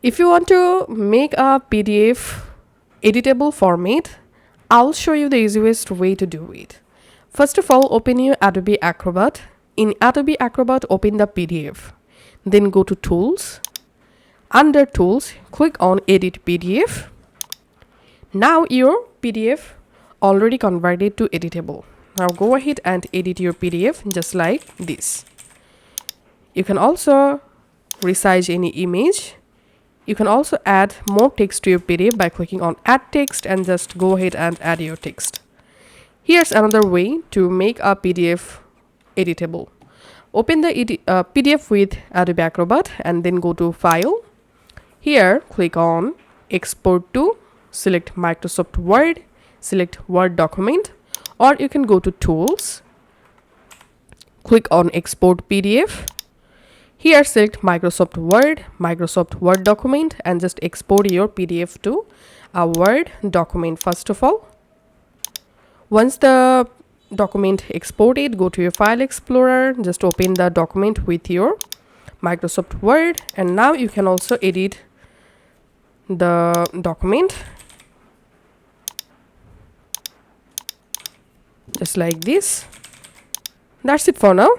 If you want to make a PDF editable format, I'll show you the easiest way to do it. First of all, open your Adobe Acrobat. In Adobe Acrobat, open the PDF. Then go to Tools. Under Tools, click on Edit PDF. Now your PDF already converted to editable. Now go ahead and edit your PDF just like this. You can also resize any image. You can also add more text to your PDF by clicking on Add Text and just go ahead and add your text. Here's another way to make a PDF editable. Open the PDF with Adobe Acrobat and then go to File. Here, click on Export to, select Microsoft Word, select Word document, or you can go to Tools, click on Export PDF. Here, select Microsoft Word document, and just export your PDF to a Word document first of all. Once the document exported, go to your File Explorer, just open the document with your Microsoft Word, and now you can also edit the document just like this. That's it for now.